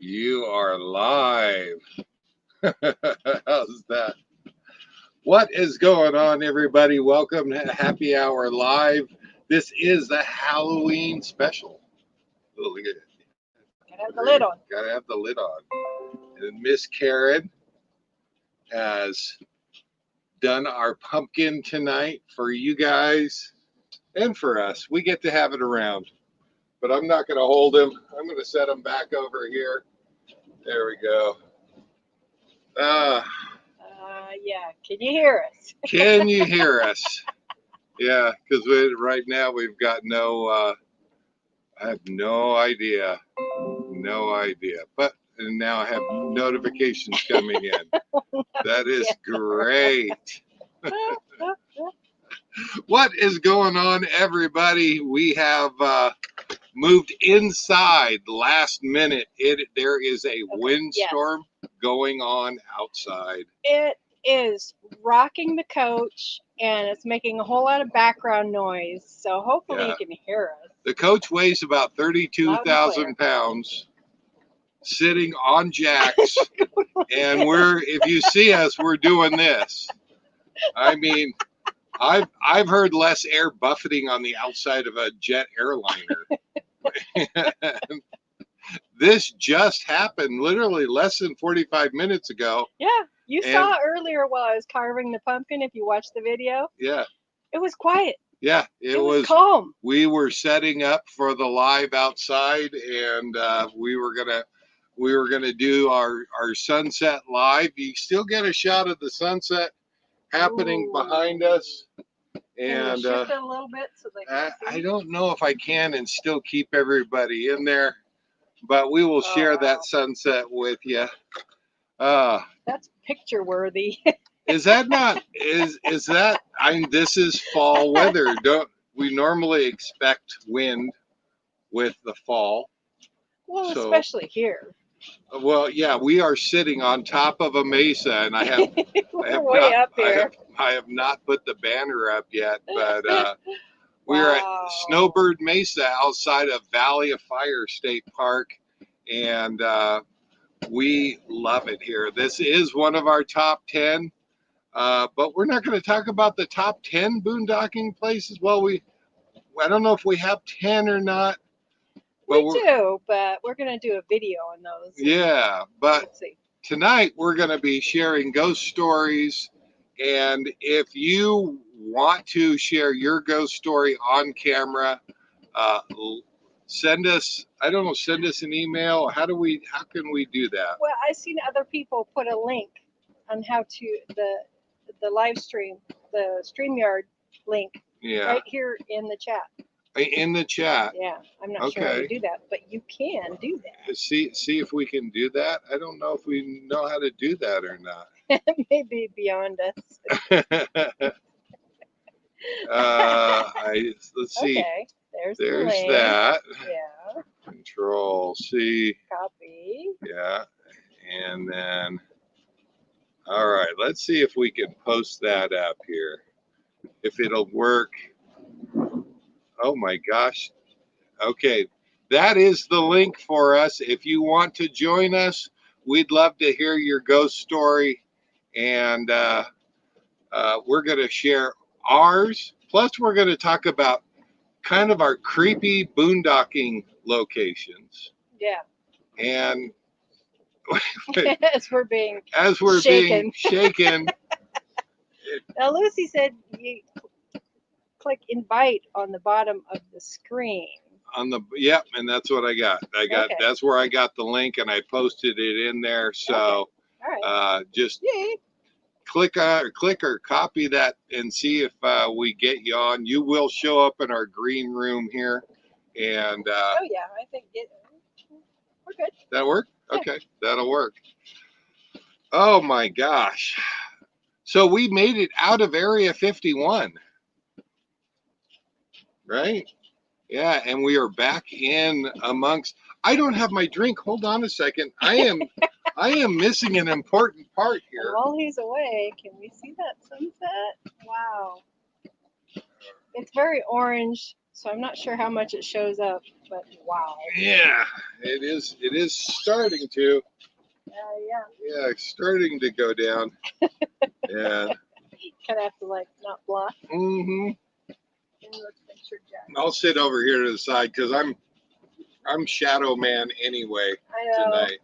You are live. How's that? What is going on, everybody? Welcome to Happy Hour Live. This is the Halloween special. Oh, look at it. Gotta have the lid on. Gotta have the lid on. And Miss Karen has done our pumpkin tonight for you guys and for us. We get to have it around. But I'm not going to hold him. I'm going to set him back over here. There we go. Yeah. Can you hear us? Can you hear us? Yeah, because right now we've got no, I have no idea. No idea. But and now I have notifications coming in. That is great. What is going on, everybody? We have moved inside last minute. There is a windstorm going on outside. It is rocking the coach, and it's making a whole lot of background noise. So hopefully you can hear us. The coach weighs about 32,000 pounds, sitting on jacks, and if you see us, we're doing this. I mean, I've heard less air buffeting on the outside of a jet airliner. This just happened literally less than 45 minutes ago. Yeah, you saw earlier while I was carving the pumpkin, if you watched the video. Yeah. It was quiet. Yeah, it was calm. We were setting up for the live outside, and we were gonna do our sunset live. You still get a shot of the sunset happening behind us. And shift it a little bit so they can see. I don't know if I can and still keep everybody in there, but we will share that sunset with you. That's picture worthy. Is that not? Is that? This is fall weather. Don't we normally expect wind with the fall? Well, especially here. Well, yeah, we are sitting on top of a mesa, and I have not put the banner up yet, but we're at Snowbird Mesa outside of Valley of Fire State Park, and we love it here. This is one of our top 10, but we're not going to talk about the top 10 boondocking places. Well, I don't know if we have 10 or not. We do, but we're going to do a video on those. Yeah, but tonight we're going to be sharing ghost stories. And if you want to share your ghost story on camera, send us an email. How can we do that? Well, I've seen other people put a link on how to the live stream, the StreamYard link right here in the chat. In the chat. Yeah, I'm not sure how to do that, but you can do that. See if we can do that. I don't know if we know how to do that or not. Maybe beyond us. Let's see. Okay, there's that. Yeah. Control C. Copy. Yeah, and then all right. Let's see if we can post that up here. If it'll work. Oh my gosh. Okay. That is the link for us. If you want to join us, we'd love to hear your ghost story. And we're going to share ours. Plus, we're going to talk about kind of our creepy boondocking locations. Yeah. And as we're being shaken. Now, Lucy said you click invite on the bottom of the screen. And that's what I got. That's where I got the link, and I posted it in there. So just click or copy that and see if we get you on. You will show up in our green room here, and I think we're good. That work? Yeah. Okay, that'll work. Oh my gosh! So we made it out of Area 51. Right? Yeah, and we are back in amongst. I don't have my drink. Hold on a second. I am missing an important part here. And while he's away, can we see that sunset? Wow. It's very orange So I'm not sure how much it shows up, but wow. Yeah, it is. It is starting to. Yeah. Yeah, it's starting to go down. Yeah. Kind of have to like not block. Mm-hmm. Let's make sure Jack. I'll sit over here to the side because I'm shadow man anyway tonight.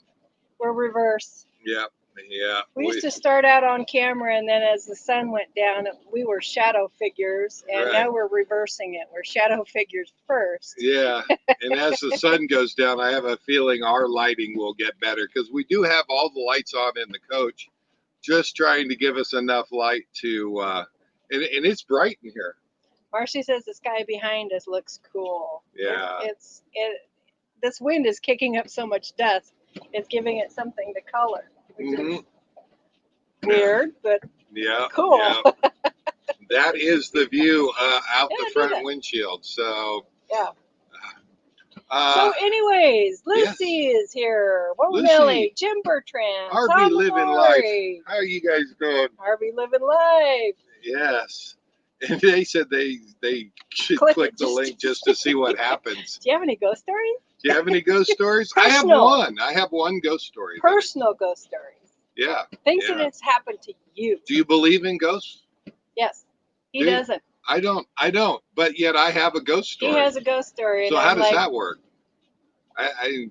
We're reverse. Yeah. Yeah. We used to start out on camera, and then as the sun went down, we were shadow figures, and now we're reversing it. We're shadow figures first. Yeah, and as the sun goes down, I have a feeling our lighting will get better because we do have all the lights on in the coach, just trying to give us enough light to, and it's bright in here. Marcy says the sky behind us looks cool. Yeah. This wind is kicking up so much dust, it's giving it something to color. Which is weird, but cool. Yeah. That is the view out the front windshield. So yeah. So anyways, Lucy is here. Whoa, Nelly, Jim Bertrand, Harvey living life. How are you guys doing? Harvey living life. Yes. And they said they should click the link just to see what happens. Do you have any ghost stories? Do you have any ghost stories? I have one. I have one ghost story. Personal ghost stories. Yeah. Things that has happened to you. Do you believe in ghosts? Yes. He doesn't. I don't. But yet I have a ghost story. He has a ghost story. So how does that work?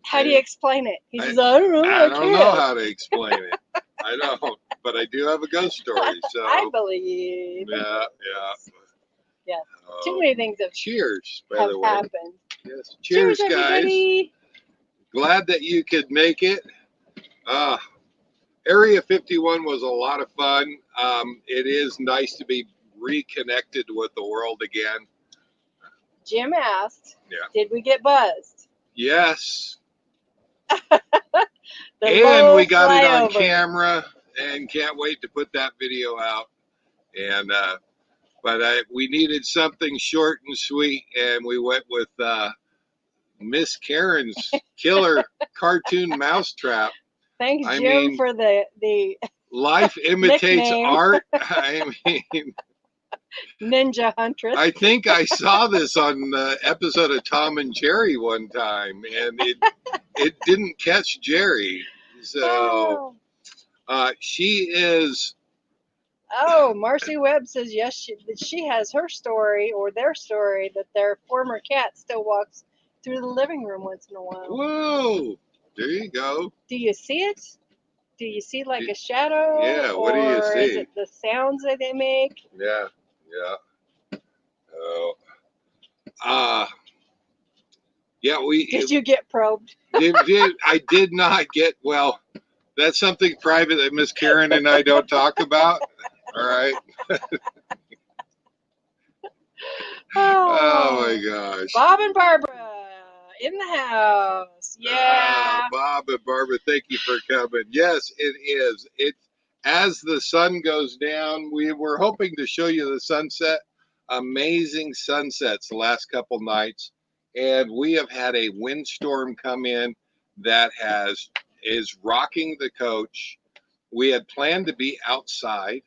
How do you explain it? He says, I don't know. I don't know how to explain it. I don't. But I do have a ghost story. So I believe. Yeah. Too many things have by the way. happened. Yes. Cheers, guys. Everybody. Glad that you could make it. Area 51 was a lot of fun. It is nice to be reconnected with the world again. Jim asked, did we get buzzed? Yes. And we got it on camera and can't wait to put that video out. And but we needed something short and sweet, and we went with Miss Karen's killer cartoon mousetrap. Thanks, Jim, for the life imitates art. I mean, Ninja Huntress. I think I saw this on the episode of Tom and Jerry one time, and it didn't catch Jerry. So she is. Oh, Marcy Webb says yes. She has her story or their story that their former cat still walks through the living room once in a while. Whoa! There you go. Do you see it? Do you see like a shadow? Yeah. What do you see? Is it the sounds that they make? Yeah. Yeah. Did you get probed? I did not get. Well, that's something private that Miss Karen and I don't talk about. All right. Oh my gosh. Bob and Barbara in the house. Yeah. Bob and Barbara, thank you for coming. Yes, it is. As the sun goes down, we were hoping to show you the sunset. Amazing sunsets the last couple nights, and we have had a windstorm come in that is rocking the coach. We had planned to be outside,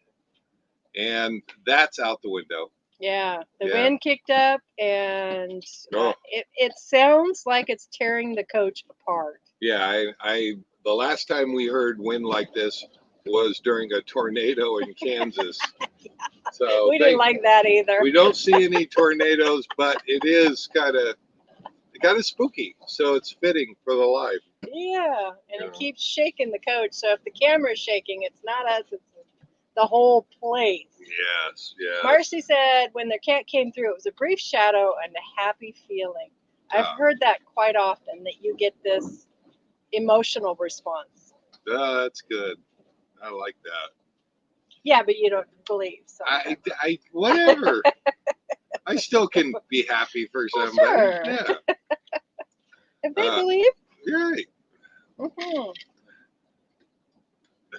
and that's out the window. Yeah, the wind kicked up, and it sounds like it's tearing the coach apart. Yeah, the last time we heard wind like this was during a tornado in Kansas. So we didn't like that either. We don't see any tornadoes, but it is kind of spooky. So it's fitting for the live. Yeah, and it keeps shaking the coach. So if the camera's shaking, it's not us, it's the whole place. Yes. Marcy said when their cat came through, it was a brief shadow and a happy feeling. I've heard that quite often, that you get this emotional response. That's good. I like that. Yeah, but you don't believe. So I whatever. I still can be happy for somebody. Sure. Yeah. If they believe. Right. Mm-hmm.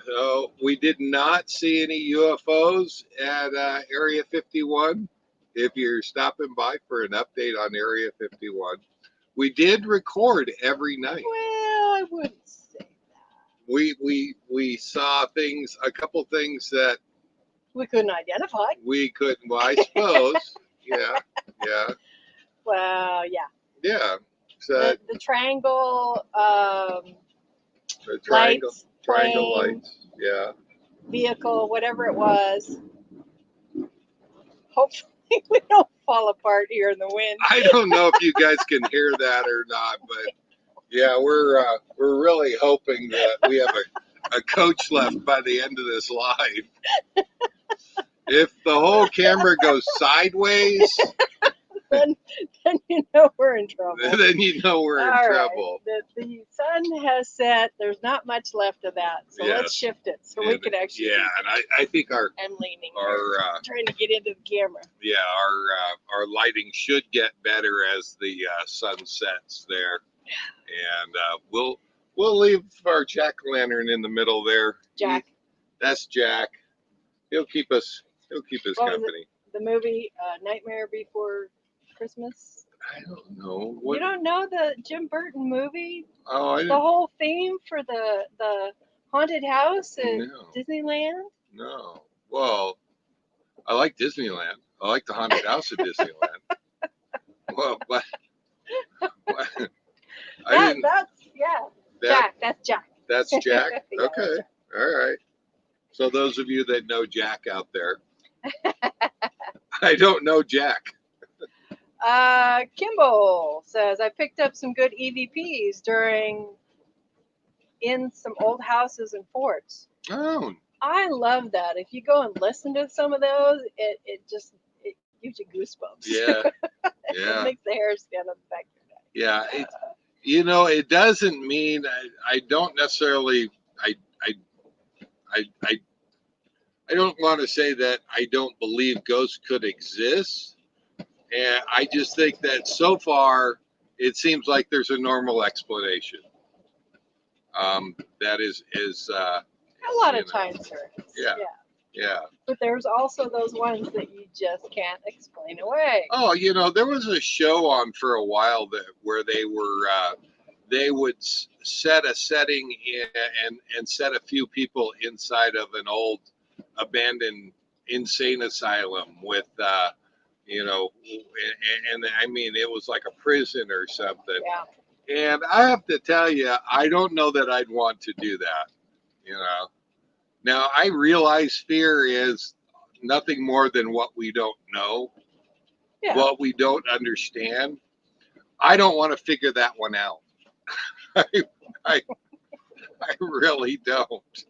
So we did not see any UFOs at Area 51. If you're stopping by for an update on Area 51, we did record every night. Well, I wouldn't say that. We saw things, a couple things that we couldn't identify. We couldn't. Well, I suppose. Yeah. Well, yeah. Yeah. So The triangle the triangle lights, triangle plane, lights. Yeah. vehicle, whatever it was. Hopefully we don't fall apart here in the wind. I don't know if you guys can hear that or not, but yeah, we're really hoping that we have a coach left by the end of this live. If the whole camera goes sideways, then you know we're in trouble. then you know we're in All trouble. right. The sun has set. There's not much left of that. So Yes. let's shift it so we can actually. Yeah, and I think I'm leaning. our Trying to get into the camera. yeah our lighting should get better as the sun sets there, and we'll leave our jack-o'-lantern in the middle there. Jack. That's Jack. He'll keep us What was company. The movie Nightmare Before Christmas. I don't know. You don't know the Jim Burton movie? Oh, I The didn't. whole theme for the haunted house at No. Disneyland? No. Well, I like Disneyland. I like the haunted house at Disneyland. Well, but I didn't. That's Jack. That's Jack. That's Jack. Yeah, Okay. All right. So those of you that know Jack out there, I don't know Jack. Kimball says I picked up some good EVPs in some old houses and forts. Oh. I love that. If you go and listen to some of those, it gives you goosebumps. Yeah. It Yeah. makes the hair stand on the back of your neck. Yeah. It doesn't mean I don't necessarily I don't want to say that I don't believe ghosts could exist. And I just think that so far it seems like there's a normal explanation. That is A lot of times there is. Yeah. Yeah. But there's also those ones that you just can't explain away. Oh, there was a show on for a while where they would set a setting and set a few people inside of an old abandoned insane asylum with and I mean it was like a prison or something. Yeah. And I have to tell you, I don't know that I'd want to do that. Now I realize fear is nothing more than what we don't know, what we don't understand. I don't want to figure that one out. I really don't.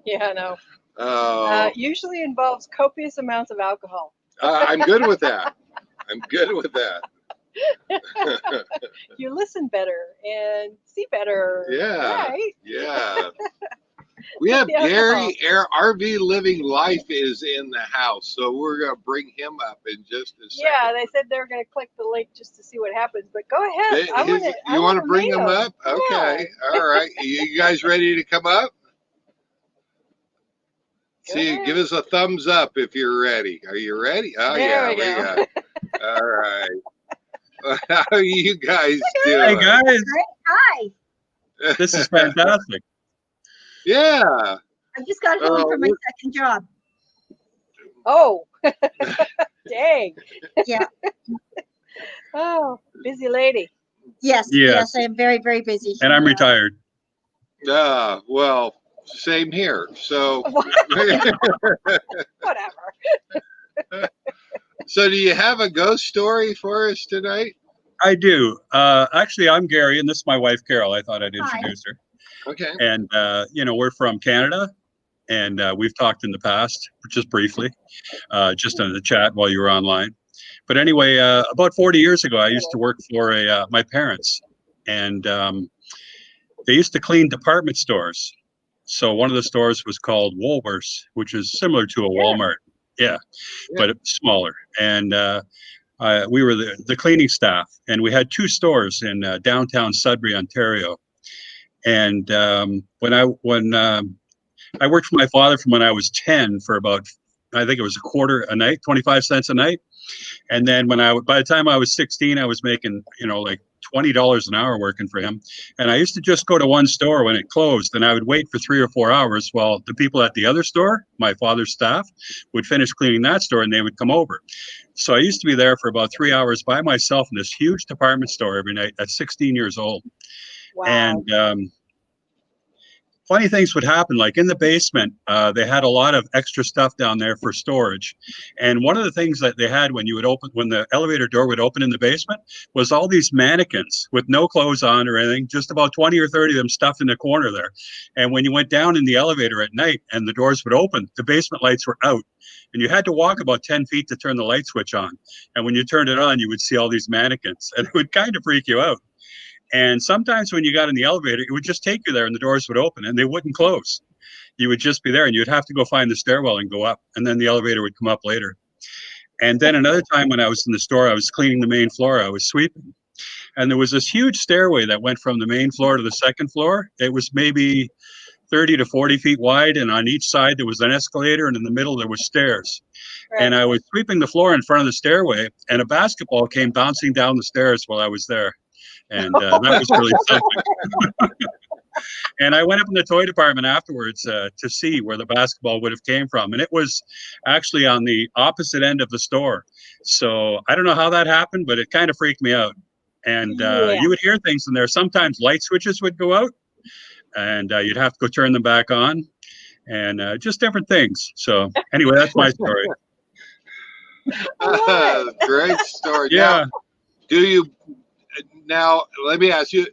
Yeah, I know. Usually involves copious amounts of alcohol. I'm good with that. I'm good with that. You listen better and see better. Yeah. Right? Yeah. We have Gary, RV Living Life is in the house, so we're going to bring him up in just a second. Yeah, they said they're going to click the link just to see what happens, but go ahead. You want to bring him up? Yeah. Okay. All right. You guys ready to come up? See, give us a thumbs up if you're ready. Are you ready? Oh, there we go. got. All right. How are you guys doing? Hey, guys. Hi. This is fantastic. Yeah. I just got home from my second job. Oh, dang. Yeah. Oh, busy lady. Yes. Yes, I am very, very busy. And I'm retired. Well, same here. So, Whatever. So do you have a ghost story for us tonight? I do. Actually, I'm Gary, and this is my wife, Carol. I thought I'd introduce her. Okay. And, we're from Canada, and we've talked in the past, just briefly, just on the chat while you were online. But anyway, about 40 years ago, I used to work for my parents, and they used to clean department stores. So one of the stores was called Woolworths, which is similar to a Walmart. Yeah, but smaller. And we were the cleaning staff, and we had two stores in downtown Sudbury, Ontario. And when I worked for my father from when I was 10 for about, I think it was a quarter a night, 25 cents a night. And then by the time I was 16, I was making, like $20 an hour working for him. And I used to just go to one store when it closed, and I would wait for 3 or 4 hours while the people at the other store, my father's staff, would finish cleaning that store and they would come over. So I used to be there for about 3 hours by myself in this huge department store every night at 16 years old. Wow. And funny things would happen. Like in the basement, they had a lot of extra stuff down there for storage. And one of the things that they had when the elevator door would open in the basement was all these mannequins with no clothes on or anything, just about 20 or 30 of them stuffed in the corner there. And when you went down in the elevator at night and the doors would open, the basement lights were out. And you had to walk about 10 feet to turn the light switch on. And when you turned it on, you would see all these mannequins, and it would kind of freak you out. And sometimes when you got in the elevator, it would just take you there and the doors would open and they wouldn't close. You would just be there and you'd have to go find the stairwell and go up, and then the elevator would come up later. And then another time when I was in the store, I was cleaning the main floor, I was sweeping. And there was this huge stairway that went from the main floor to the second floor. It was maybe 30 to 40 feet wide, and on each side there was an escalator, and in the middle there was stairs. Right. And I was sweeping the floor in front of the stairway, and a basketball came bouncing down the stairs while I was there. And that was really something. And I went up in the toy department afterwards to see where the basketball would have came from. And it was actually on the opposite end of the store. So I don't know how that happened, but it kind of freaked me out. And you would hear things in there. Sometimes light switches would go out, and you'd have to go turn them back on, and just different things. So anyway, that's my story. Great story. Yeah. Now, let me ask you,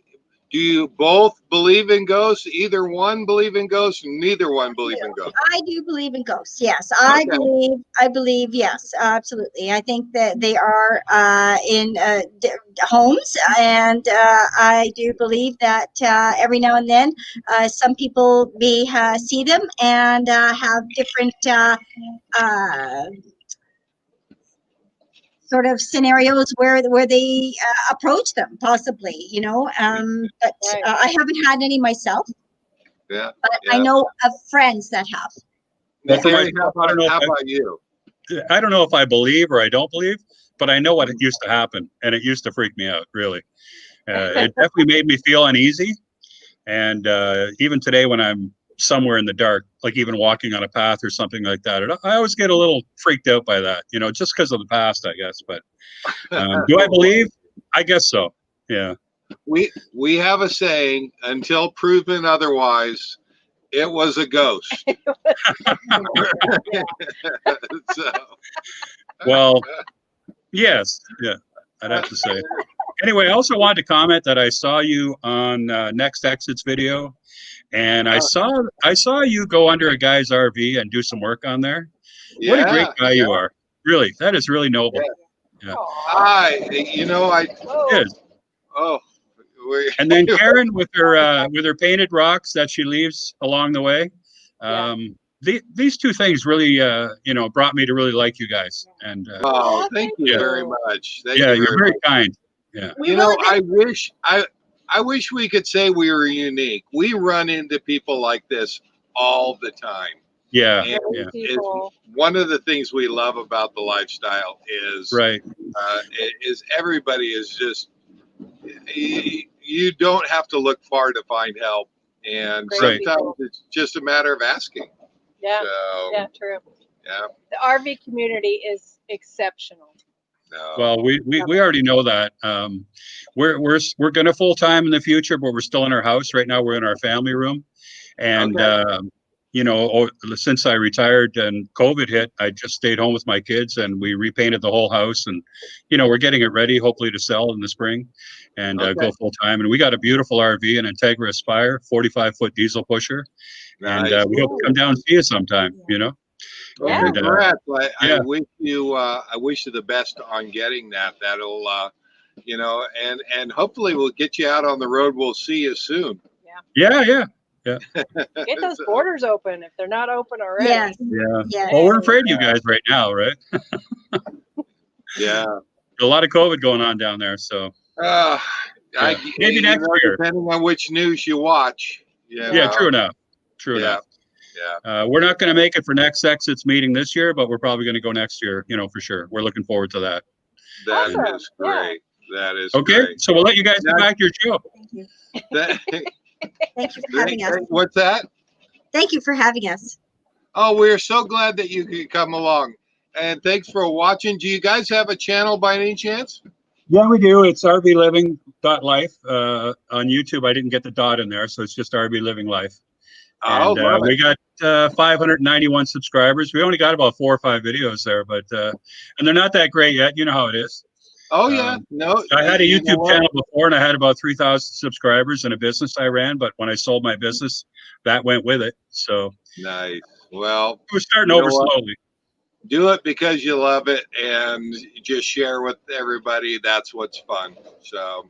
do you both believe in ghosts? Either one believe in ghosts, and neither one believe in ghosts? I do believe in ghosts. Yes, I believe. Yes, absolutely. I think that they are in homes, and I do believe that every now and then some people may see them and have different sort of scenarios where they approach them, possibly, but I haven't had any myself. Yeah. But I know of friends that have. Well, how about you? I don't know if I believe or I don't believe, but I know what it used to happen, and it used to freak me out, really. It definitely made me feel uneasy. And even today when I'm somewhere in the dark, like even walking on a path or something like that, I always get a little freaked out by that, just because of the past, I guess. But do I believe? I guess so. Yeah. We have a saying, until proven otherwise, it was a ghost. So. Well, yes. Yeah, I'd have to say. Anyway, I also wanted to comment that I saw you on Next Exit's video. And I saw you go under a guy's RV and do some work on there. Yeah, what a great guy you are. Really, that is really noble. Yeah. And then Karen with her painted rocks that she leaves along the way. These two things really, brought me to really like you guys. And thank you very much. You're very kind. Yeah. I wish we could say we were unique. We run into people like this all the time. Yeah. One of the things we love about the lifestyle is is everybody is just, you don't have to look far to find help, and sometimes it's just a matter of asking. Yeah. So, True. Yeah. The RV community is exceptional. No. Well, we already know that. We're going to full time in the future, but we're still in our house right now. We're in our family room, and since I retired and COVID hit, I just stayed home with my kids, and we repainted the whole house, and we're getting it ready, hopefully to sell in the spring, and go full time. And we got a beautiful RV, an Integra Aspire, 45-foot diesel pusher, and we hope to come down and see you sometime. Well, congrats. I wish you the best on getting that. That'll and hopefully we'll get you out on the road. We'll see you soon. Yeah. Get those borders open if they're not open already. Yeah. Well, we're afraid of you guys right now, right? Yeah. A lot of COVID going on down there, so maybe next year, depending on which news you watch. Yeah, true enough. Yeah. We're not going to make it for Next Exit's meeting this year, but we're probably going to go next year, for sure. We're looking forward to that. That is great. That is Okay, great. so we'll let you guys get back to your show. Thank you. That, Thank you for having us. what's that? Thank you for having us. Oh, we're so glad that you could come along. And thanks for watching. Do you guys have a channel by any chance? Yeah, we do. It's rbliving.life. On YouTube, I didn't get the dot in there, so it's just RB Living Life. Oh, And love we it. got 591 subscribers. We only got about 4 or 5 videos there, but and they're not that great yet. You know how it is. Oh, yeah. No. I had a you know YouTube what? channel before, and I had about 3,000 subscribers in a business I ran. But when I sold my business, that went with it. So Nice. Well, we're starting you know over what? slowly. Do it because you love it and just share with everybody. That's what's fun. So,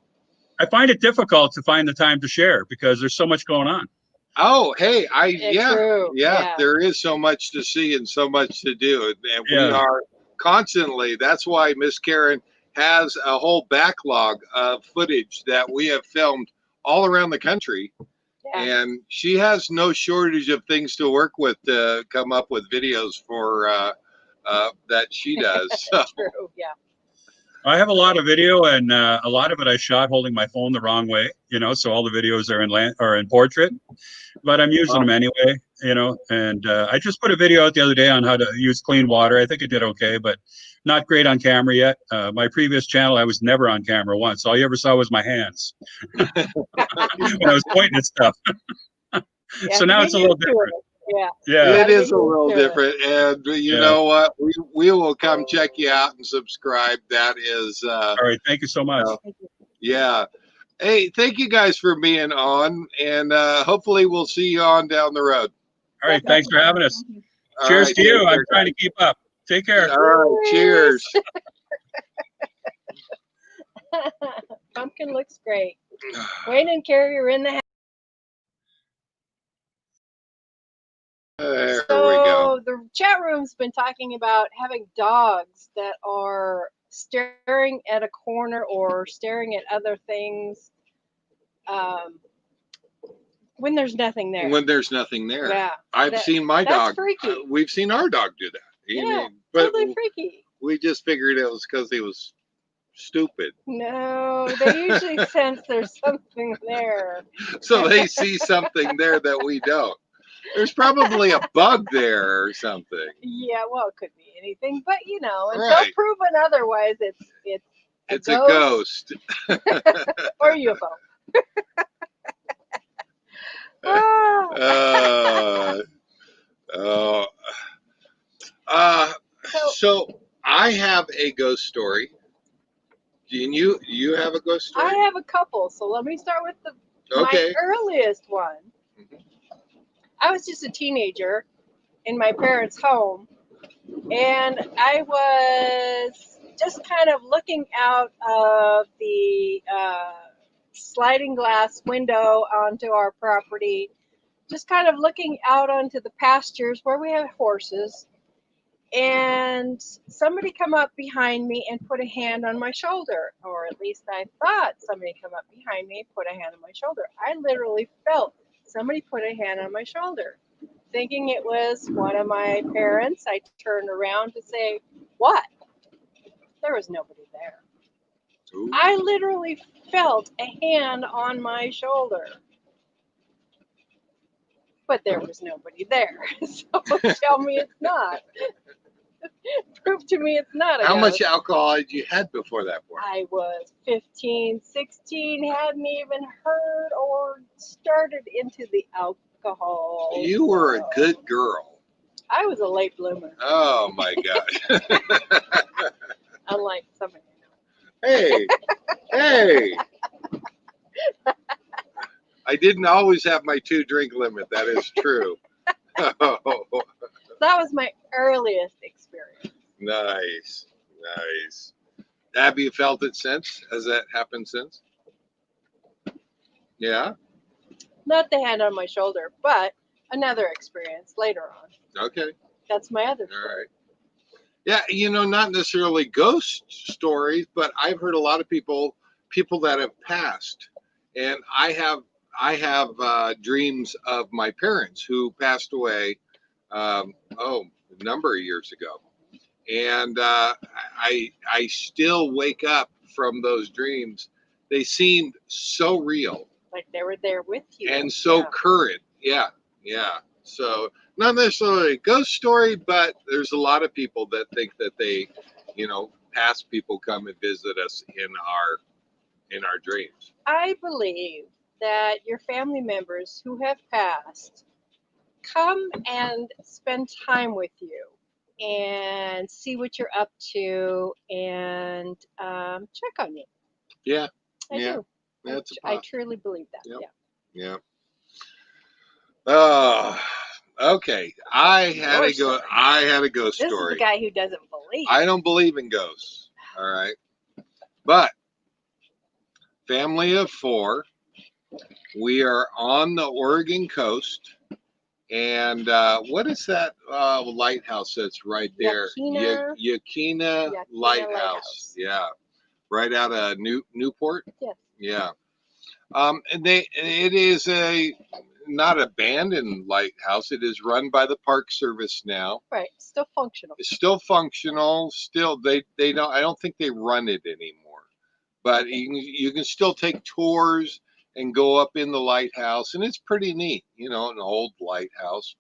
I find it difficult to find the time to share because there's so much going on. oh, hey, True. yeah, there is so much to see and so much to do. And we Yeah. are constantly, that's why Miss Karen has a whole backlog of footage that we have filmed all around the country. Yeah. And she has no shortage of things to work with to come up with videos for that she does. So, True. Yeah. I have a lot of video, and a lot of it I shot holding my phone the wrong way. So all the videos are in portrait, but I'm using them anyway. And I just put a video out the other day on how to use clean water. I think it did okay, but not great on camera yet. My previous channel, I was never on camera once. All you ever saw was my hands when I was pointing at stuff. So now it's a little different. Yeah. Yeah. it is a little different, and you know what? We will come check you out and subscribe. That is, All right. Thank you so much. yeah. Hey, thank you guys for being on, and hopefully we'll see you on down the road. All right. Thanks for having us. All Cheers right, to you. take care, I'm trying to keep up. Take care. All right, cheers. Pumpkin looks great. Wayne and Carrie are in the house. There we So go. the chat room's been talking about having dogs that are staring at a corner or staring at other things when there's nothing there. When there's nothing there. Yeah. I've seen my that's dog. freaky. We've seen our dog do that. Yeah, but totally freaky. we just figured it was because he was stupid. No, they usually sense there's something there. So they see something there that we don't. There's probably a bug there or something. Yeah, well, it could be anything, but until Right. proven otherwise, it's a ghost. or UFO. So I have a ghost story. Do you have a ghost story? I have a couple, so let me start with Okay. my earliest one. I was just a teenager in my parents' home, and I was just kind of looking out of the sliding glass window onto our property, just kind of looking out onto the pastures where we have horses, and somebody come up behind me and put a hand on my shoulder, or at least I thought somebody come up behind me and put a hand on my shoulder. I literally felt somebody put a hand on my shoulder. Thinking it was one of my parents, I turned around to say, "What?" There was nobody there. Ooh. I literally felt a hand on my shoulder. But there was nobody there. So tell me it's not. Prove to me it's not. How much alcohol had you had before that point? I was 15, 16, hadn't even heard or started into the alcohol. You were a good girl. I was a late bloomer. Oh my gosh. Unlike some of you. Hey. I didn't always have my 2-drink limit. That is true. That was my earliest experience. Nice. Have you felt it since? Has that happened since? Yeah? Not the hand on my shoulder, but another experience later on. Okay. That's my other All story. right. Yeah, not necessarily ghost stories, but I've heard a lot of people that have passed. And I have dreams of my parents who passed away a number of years ago. And I still wake up from those dreams, they seemed so real Like they were there with you. and so current. Yeah, yeah. So not necessarily a ghost story, but there's a lot of people that think that they, past people come and visit us in our dreams. I believe that your family members who have passed come and spend time with you and see what you're up to and check on you. Yeah, I do. That's I truly believe that. Yep. Yeah. yeah. Oh, okay. I had a ghost This is story. the guy who doesn't believe. I don't believe in ghosts. All right, but family of 4. We are on the Oregon coast, and what is that lighthouse that's right there? Yaquina Lighthouse. Yeah, right out of Newport. Yes. Yeah. And it is a not abandoned lighthouse. It is run by the Park Service now. Right. Still functional. It's still functional. Still, they don't. I don't think they run it anymore. But you can still take tours and go up in the lighthouse, and it's pretty neat. An old lighthouse.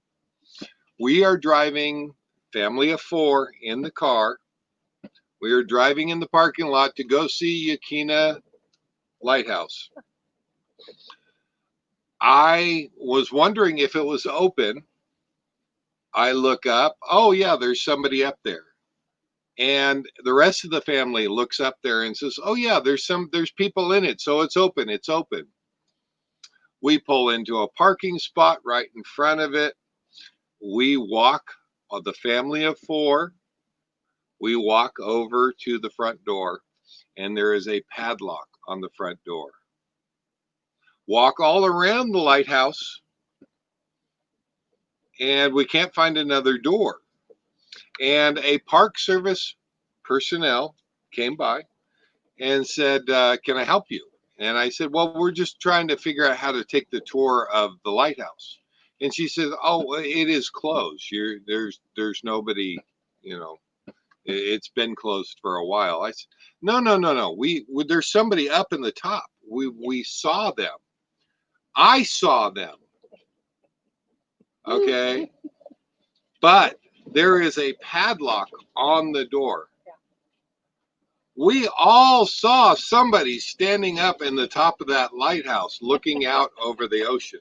We are driving, family of 4, in the car. We are driving in the parking lot to go see Yaquina Lighthouse. I was wondering if it was open. I look up. Oh, yeah, there's somebody up there. And the rest of the family looks up there and says, oh, yeah, there's people in it. So it's open. It's open. We pull into a parking spot right in front of it. We walk, the family of 4, we walk over to the front door, and there is a padlock on the front door. Walk all around the lighthouse, and we can't find another door. And a Park Service personnel came by and said, can I help you? And I said, well, we're just trying to figure out how to take the tour of the lighthouse. And she said, oh, it is closed. There's nobody, it's been closed for a while. I said, no. There's somebody up in the top. We saw them. I saw them. Okay. But there is a padlock on the door. We all saw somebody standing up in the top of that lighthouse looking out over the ocean,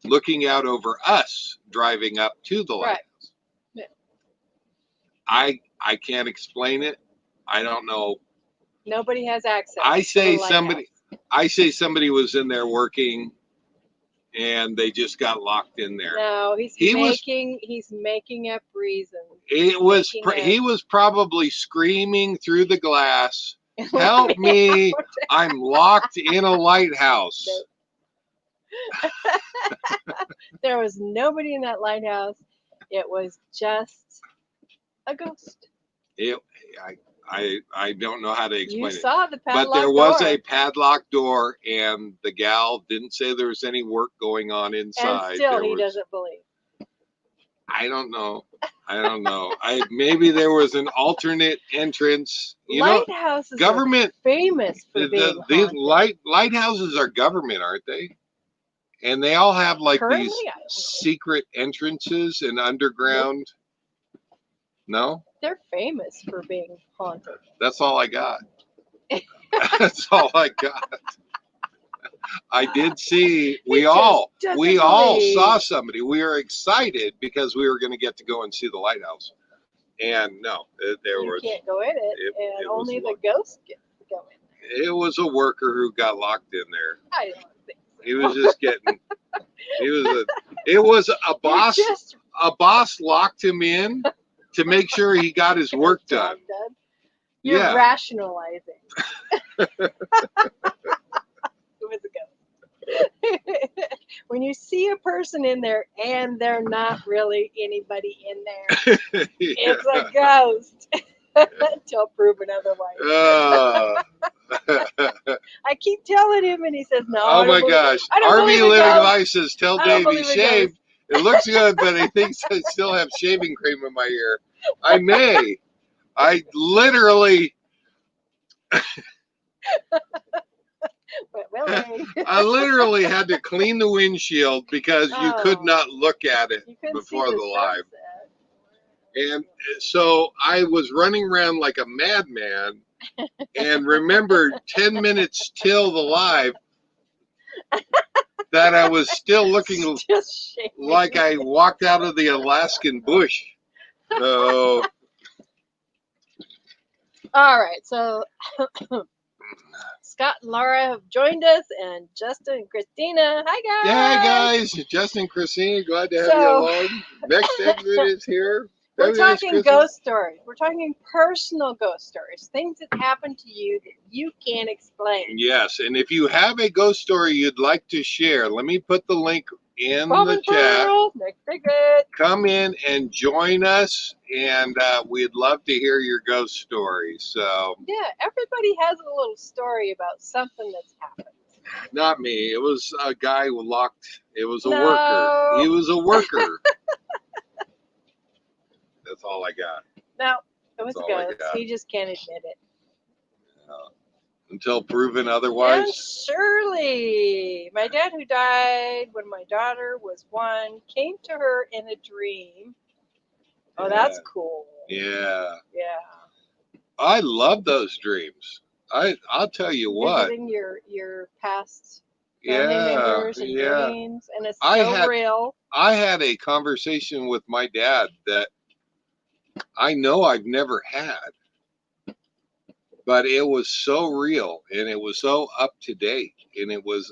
looking out over us driving up to the lighthouse. Right. Yeah. I can't explain it. I don't know. Nobody has access. I say somebody was in there working and they just got locked in there. No, he's making up reasons. He was probably screaming through the glass, help me, I'm locked in a lighthouse. There was nobody in that lighthouse. It was just a ghost. I don't know how to explain it. You saw the padlock But there was door. a padlock door, and the gal didn't say there was any work going on inside. And still, he doesn't believe. I don't know. Maybe there was an alternate entrance. Lighthouses government are famous for being haunted. Lighthouses are government, aren't they? And they all have Currently, these I don't know. secret entrances and underground. No? They're famous for being haunted. That's all I got. That's all I got. I did see, we all saw somebody. We were excited because we were going to get to go and see the lighthouse. And no, You can't go in it, and only the ghost gets to go in. It was a worker who got locked in there. I don't think so. He was just getting, it was a boss. A boss locked him in to make sure he got his work done. You're rationalizing. It was a ghost. When you see a person in there and they're not really anybody in there, it's a ghost. Until proven otherwise. I keep telling him, and he says, "No." Oh my gosh! RV Living Life says, "Tell Davey shave. It looks good, but he thinks I still have shaving cream in my ear. I literally, Willie. I literally had to clean the windshield because you could Oh. not look at it You couldn't before see the live. sunset. And so I was running around like a madman and remembered 10 minutes till the live that I was still looking Just shaking. like I walked out of the Alaskan bush. So, All right, so Scott and Laura have joined us, and Justin and Christina. Hi, guys. yeah, guys, Justin, Christina, glad to have you So- along. Next exit is here. We're Very nice, talking Christina. ghost stories. We're talking personal ghost stories, things that happen to you that you can't explain. Yes, and if you have a ghost story you'd like to share, let me put the link in Bob the and chat. Pearl, next ticket. Come in and join us, and we'd love to hear your ghost stories. So, Yeah, everybody has a little story about something that's happened. not me. It was a guy who locked. It was a No. worker. He was a worker. That's all I got. No, it was That's a all I ghost. got. He just can't admit it. Until proven And otherwise. Shirley, my dad, who died when my daughter was 1, came to her in a dream. Oh, that's Yeah. cool. Yeah, Yeah. I love those dreams. I'll tell you what. Visiting your past family Yeah, members and yeah. dreams, and it's I so had- real. I had a conversation with my dad that I know I've never had, but it was so real and it was so up to date. And it was,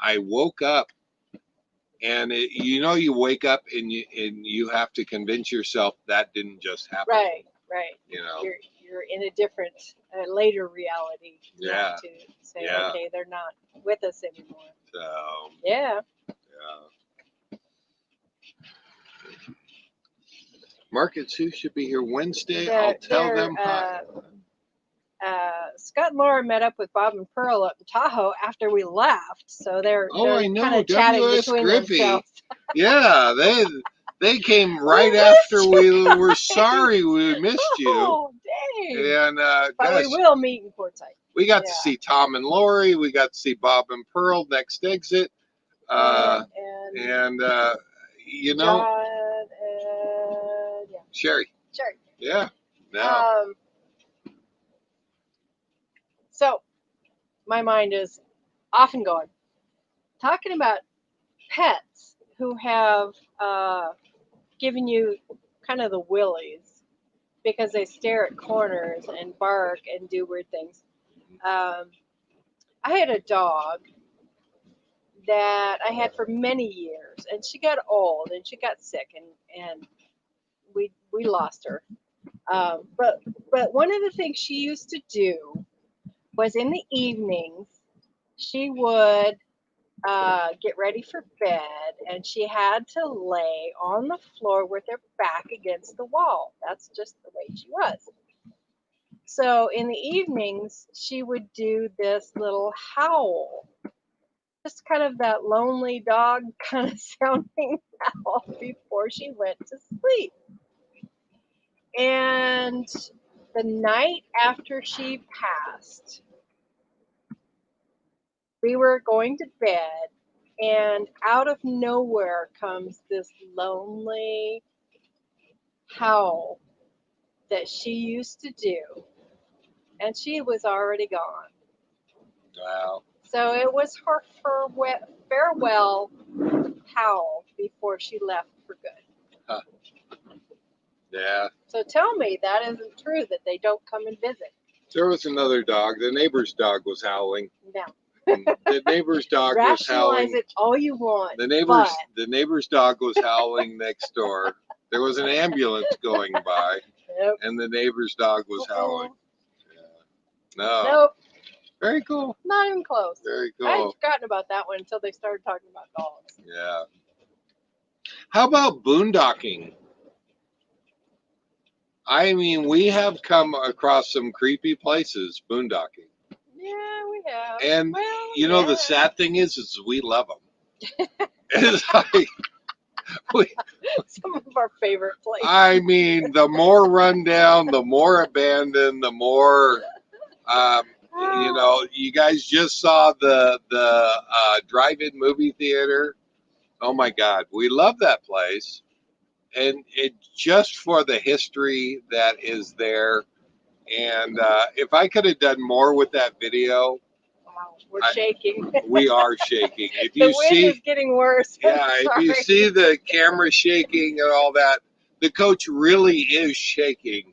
I woke up and you wake up and you have to convince yourself that didn't just happen. Right, right. You know, You're in a different, later reality. You Yeah, have to say, yeah. okay, they're not with us anymore. so, Yeah. yeah. Market Sue should be here Wednesday. I'll tell them hi. Scott and Laura met up with Bob and Pearl at Tahoe after we left, so they're I know, kind of chatting W.S. between Griffey. themselves. Yeah, they came right missed after you we were guys. sorry we missed you. Oh, dang! And But gosh, we will meet in Quartzsite. we got to Yeah. see Tom and Lori. We got to see Bob and Pearl next exit. And You know, John and yeah, Sherry. sure. Yeah. No. So my mind is often going, talking about pets who have given you kind of the willies because they stare at corners and bark and do weird things. I had a dog that I had for many years, and she got old and she got sick, and we lost her. But one of the things she used to do was in the evenings she would get ready for bed, and she had to lay on the floor with her back against the wall. That's just the way she was. So in the evenings, she would do this little howl, just kind of that lonely dog kind of sounding howl before she went to sleep. And the night after she passed, we were going to bed, and out of nowhere comes this lonely howl that she used to do, and she was already gone. Wow. So it was her farewell howl before she left for good. Yeah. So tell me that isn't true, that they don't come and visit. There was another dog. The neighbor's dog was howling. No. The neighbor's dog was howling. Rationalize it all you want. The neighbor's dog was howling next door. There was an ambulance going by, Nope. and the neighbor's dog was howling. Yeah. No. Nope. Very cool. Not even close. Very I had cool. forgotten about that one until they started talking about dogs. Yeah. How about boondocking? I mean, we have come across some creepy places boondocking. Yeah, we have. And Well, you know, yeah. the sad thing is we love them. It's like, Some of our favorite places. I mean, the more rundown, the more abandoned, the more You know, you guys just saw the drive-in movie theater. Oh my God, we love that place, and it just for the history that is there. And if I could have done more with that video, Wow, we're shaking. we are shaking. If The you wind see, is getting worse. I'm yeah, if you sorry. see the camera shaking and all that, the coach really is shaking.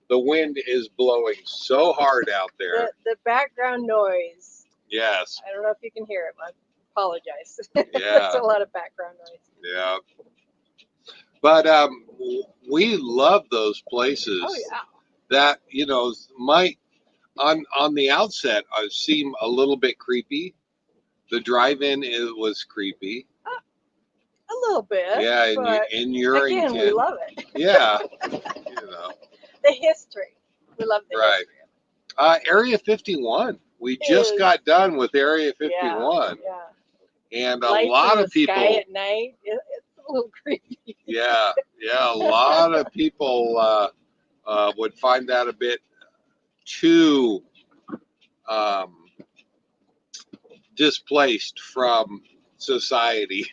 The wind is blowing so hard out there. The background noise. Yes. I don't know if you can hear it. I apologize. Yeah. There's a lot of background noise. Yeah. But we love those places Oh yeah. that, you know, might on the outset seem a little bit creepy. The drive-in was creepy. A little bit. Yeah, but in Urington. again, we love it. Yeah. You know. The history. We love the Right. history. Area 51. We just got done with Area 51. Yeah. And Lights a lot in of the people. sky at night. It's a little creepy. Yeah. A lot of people would find that a bit too displaced from society,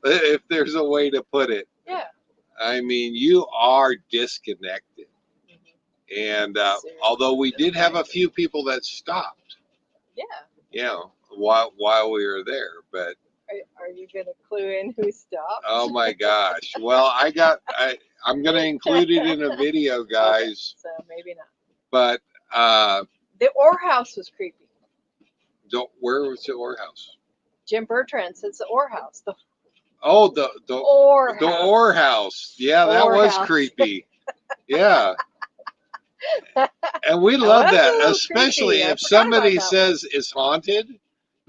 if there's a way to put it. Yeah. I mean, you are disconnected. And although we did have a few people that stopped, you know, while we were there, but are you gonna clue in who stopped? oh my gosh! Well, I'm gonna include it in a video, guys. Okay, so maybe not. But the Orr House was creepy. Where was the Orr House? Jim Bertrand says the Orr House. The Orr House. The Orr House. Yeah, that Orr was House. creepy. Yeah. And we love that, especially if somebody says it's haunted.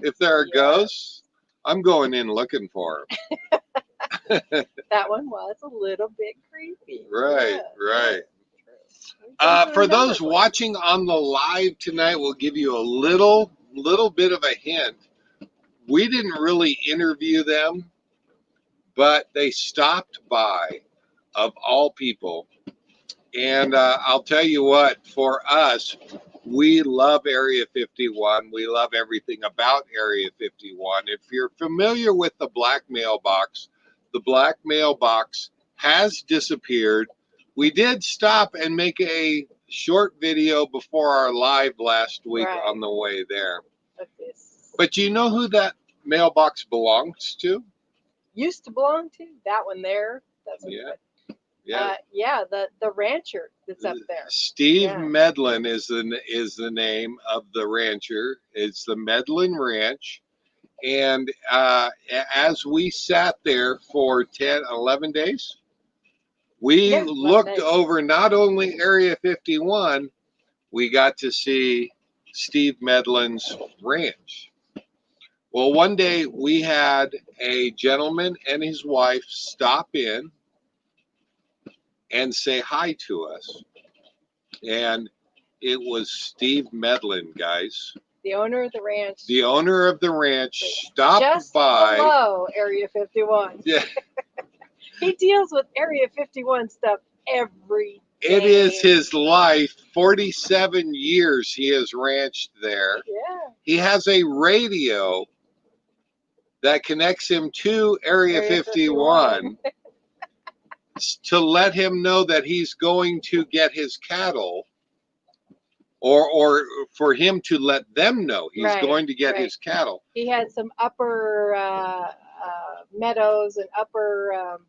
If there are ghosts, I'm going in looking for them. That one was a little bit creepy. Right, yeah. right. For those watching on the live tonight, we'll give you a little bit of a hint. We didn't really interview them, but they stopped by, of all people. And I'll tell you what, for us, we love Area 51. We love everything about Area 51. If you're familiar with the black mailbox has disappeared. We did stop and make a short video before our live last week on the way there. But do you know who that mailbox belongs to? Used to belong to? That one there? Yeah, the rancher that's up there. Steve Medlin is the name of the rancher. It's the Medlin Ranch. And as we sat there for 10, 11 days, we looked over not only Area 51, we got to see Steve Medlin's ranch. Well, one day we had a gentleman and his wife stop in and say hi to us. And it was Steve Medlin, guys. The owner of the ranch. The owner of the ranch stopped just by. Below Area 51. Yeah. He deals with Area 51 stuff every day. It is his life. 47 years he has ranched there. Yeah. He has a radio that connects him to Area 51. To let him know that he's going to get his cattle, or for him to let them know he's going to get his cattle. He had some upper meadows and upper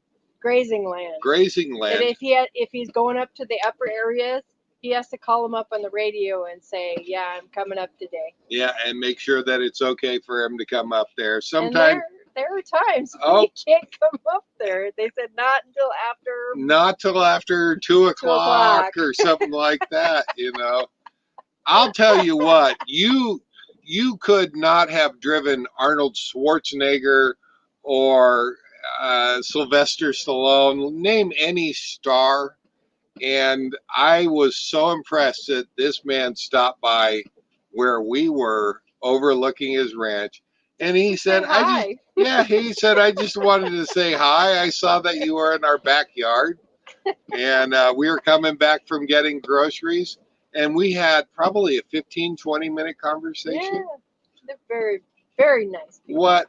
grazing land. And if he's going up to the upper areas, he has to call him up on the radio and say, "Yeah, I'm coming up today." Yeah, and make sure that it's okay for him to come up there. Sometimes. There are times when he can't come up there. They said not till after 2 o'clock or something like that, you know. I'll tell you what, you could not have driven Arnold Schwarzenegger or Sylvester Stallone, name any star, and I was so impressed that this man stopped by where we were overlooking his ranch. And he said, he said, I just wanted to say hi. I saw that you were in our backyard and we were coming back from getting groceries. and we had probably a 15-20 minute Yeah, conversation. they're very, very nice people. What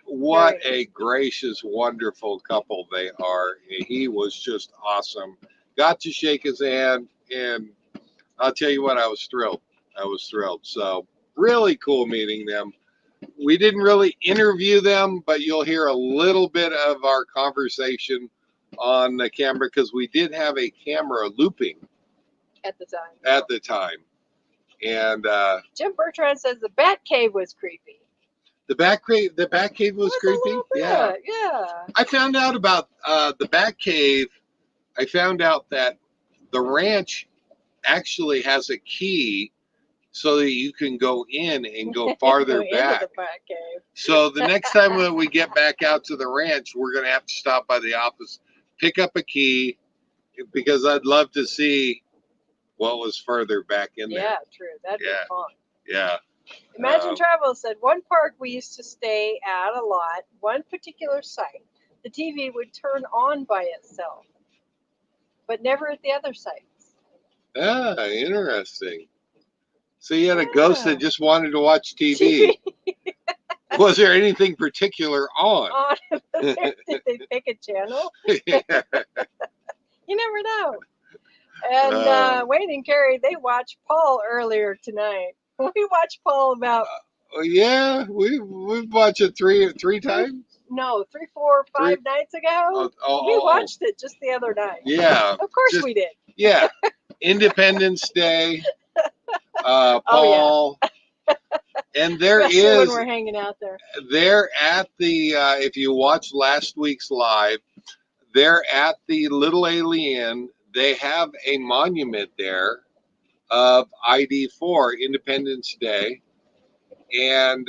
Very a gracious, wonderful couple they are. He was just awesome. Got to shake his hand, and I'll tell you what, I was thrilled. I was thrilled. So really cool meeting them. We didn't really interview them, but you'll hear a little bit of our conversation on the camera because we did have a camera looping at the time. at the time. And Jim Bertrand says the Bat Cave was creepy. the Bat Cave was That's a creepy. little bit, Yeah. yeah. I found out about the Bat Cave. I found out that the ranch actually has a key so that you can go in and go farther Go into back. the Bat Cave. So the next time that we get back out to the ranch, we're going to have to stop by the office, pick up a key, because I'd love to see what was further back in there. Yeah, true. That'd Yeah. be fun. Yeah. Imagine Travel said one park we used to stay at a lot, one particular site, the TV would turn on by itself, but never at the other sites. Ah, interesting. So you had a ghost Yeah. that just wanted to watch TV. Was there anything particular on? On. Did they pick a channel? Yeah. You never know. And Wayne and Carrie, they watched Paul earlier tonight. We watched Paul about Yeah, we've watched it three times. no 3, 4, 5 nights ago. We watched it just the other night. Yeah, Of course just- we did. yeah. Independence Day. Oh, Paul. And there Especially is when we're hanging out there. they're at the if you watch last week's live, they're at the Little Alien. They have a monument there of ID4 Independence Day, and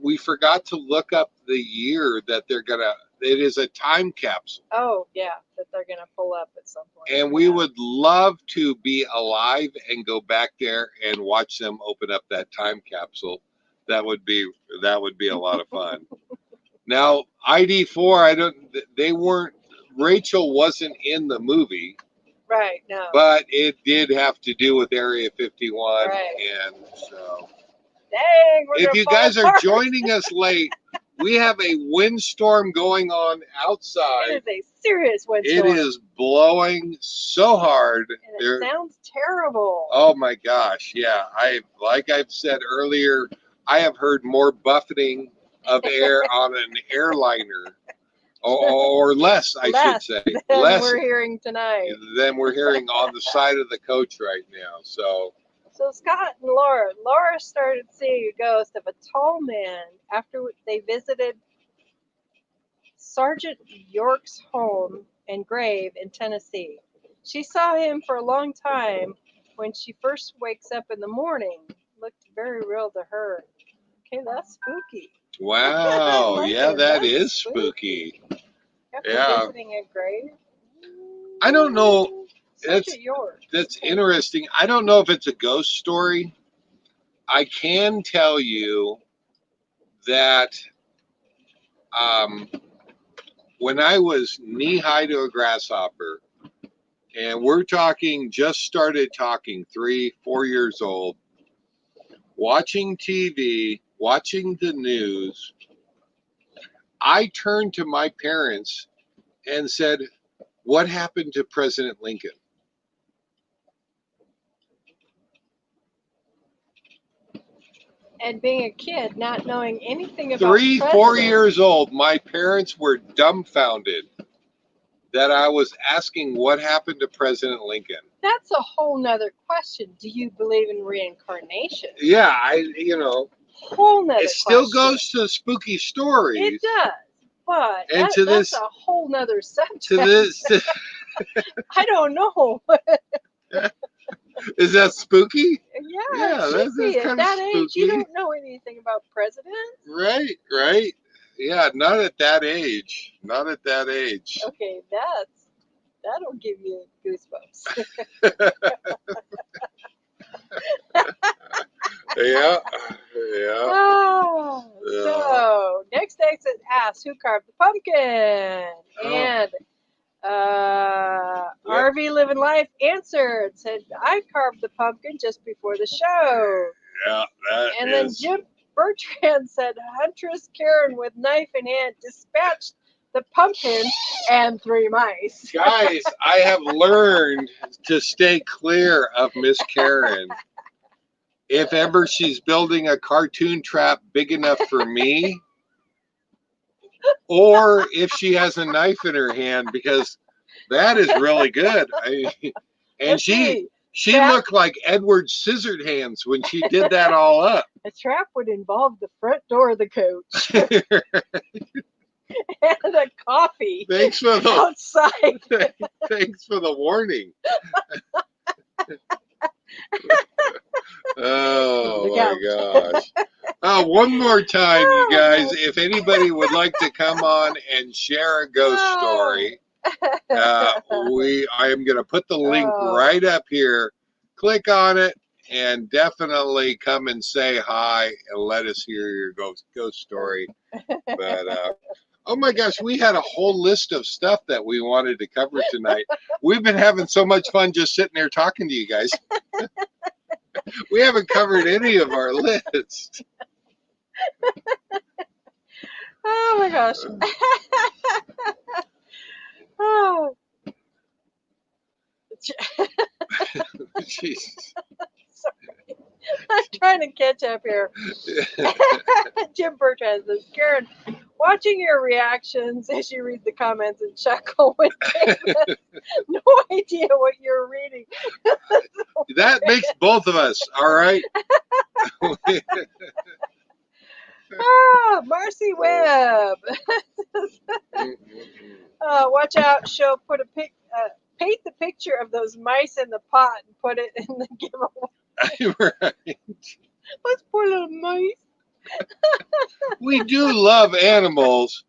we forgot to look up the year that they're gonna. It is a time capsule, Oh yeah, that they're gonna pull up at some point. and we Yeah. would love to be alive and go back there and watch them open up that time capsule. That would be a lot of fun. Now ID4, they weren't. Rachel wasn't in the movie, Right. No. but it did have to do with Area 51, Right. and so Dang. We're if gonna you fall guys are apart. joining us late, we have a windstorm going on It outside. is a serious It windstorm. is blowing so hard. And it sounds terrible. Oh my gosh, yeah. Like I've said earlier, I have heard more buffeting of air on an airliner, or less, I Less should say, than less we're hearing tonight. than we're hearing on the side of the coach right now. So So Scott and Laura started seeing a ghost of a tall man after they visited Sergeant York's home and grave in Tennessee. She saw him for a long time. When she first wakes up in the morning, looked very real to her. Okay, that's spooky. wow, Like yeah, it. that That's is spooky. After Yeah. visiting a grave. I don't know. Sergeant York. That's interesting. I don't know if it's a ghost story. I can tell you that when I was knee high to a grasshopper, and we're talking, just started talking, 3, 4 years old, watching TV, watching the news, I turned to my parents and said, "What happened to President Lincoln?" And being a kid, not knowing anything about 3, 4 presidents. years old, my parents were dumbfounded that I was asking what happened to President Lincoln. That's a whole nother question. Do you believe in reincarnation? Yeah, Whole nother it still question. goes to spooky stories. It does. But And to that's this- a whole nother subject. To this, I don't know. is that spooky? Yeah, Yeah, it that's should be. At kinda that age, you spooky. don't know anything about presidents. Right. Yeah, not at that age. Not at that age. Okay, that'll give you goosebumps. Yeah. Oh, Yeah. so next exit asks who carved the pumpkin, Oh. and RV Living Life answered, said, I carved the pumpkin just before the show. Yeah, that And then Jim Bertrand said, Huntress Karen with knife in hand dispatched the pumpkin and 3 mice. Guys, I have learned to stay clear of Miss Karen. If ever she's building a cartoon trap big enough for me, or if she has a knife in her hand, because that is really good. And Let's she see. looked like Edward Scissorhands when she did that all up. A trap would involve the front door of the coach and a coffee Thanks for the outside. thanks for the warning. Oh Look my gosh. One more time, you guys. If anybody would like to come on and share a ghost story, I am going to put the link right up here. Click on it and definitely come and say hi and let us hear your ghost story. But oh my gosh, we had a whole list of stuff that we wanted to cover tonight. We've been having so much fun just sitting there talking to you guys. We haven't covered any of our list. Oh my gosh. Oh. Jesus. Sorry. I'm trying to catch up here. Jim Bertrand says, Karen, watching your reactions as you read the comments and chuckle with David, no idea what you're reading. That makes both of us, all right? Marcy Webb. Watch out, she'll put paint the picture of those mice in the pot and put it in the giveaway. Right. Those poor little mice. We do love animals.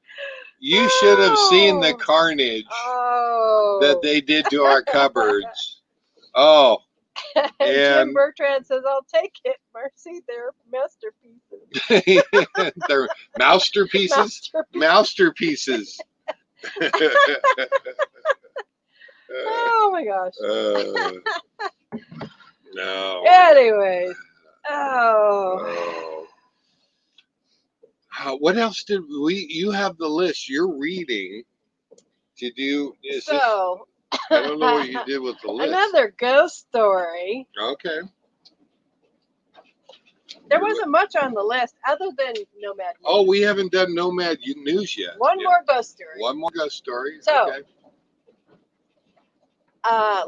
You should have seen the carnage that they did to our cupboards. Oh. And Jim Bertrand says, I'll take it, Marcy. They're masterpieces. They're masterpieces? Masterpieces. Oh my gosh. No. Anyways. What else did you have the list you're reading? Did you? I don't know what you did with the list. Another ghost story. Okay. There wasn't much on the list other than Nomad News. Oh, we haven't done Nomad News yet. One more ghost story. One more ghost story. So, okay.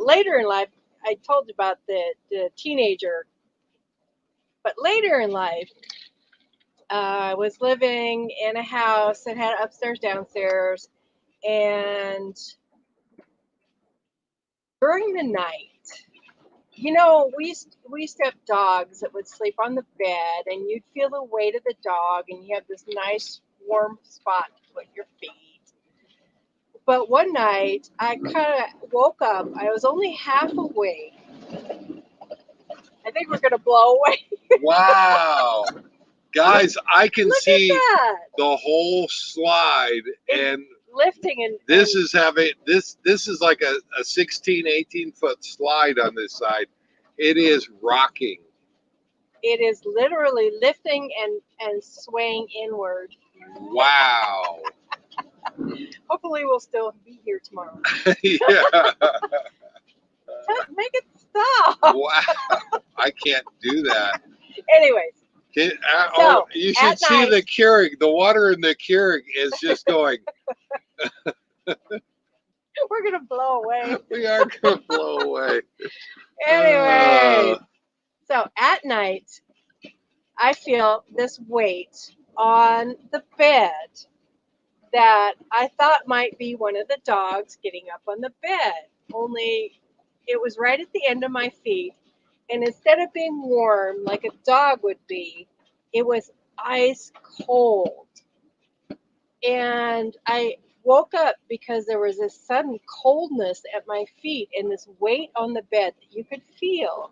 Later in life, I told you about the teenager. But later in life, I was living in a house that had upstairs, downstairs, and during the night, you know, we used to have dogs that would sleep on the bed, and you'd feel the weight of the dog, and you have this nice warm spot to put your feet. But one night, I kind of woke up. I was only half awake. I think we're going to blow away. Wow. Guys, I can see that. The whole slide, and lifting, and this is like a 16, 18-foot slide on this side. It is rocking. It is literally lifting and swaying inward. Wow. Hopefully we'll still be here tomorrow. Yeah. Make it stop. Wow. I can't do that. Anyways. You should see the Keurig. The water in the Keurig is just going. We're going to blow away. We are going to blow away. Anyway. So at night, I feel this weight on the bed that I thought might be one of the dogs getting up on the bed. Only it was right at the end of my feet. And instead of being warm like a dog would be, it was ice cold. And I woke up because there was this sudden coldness at my feet and this weight on the bed that you could feel.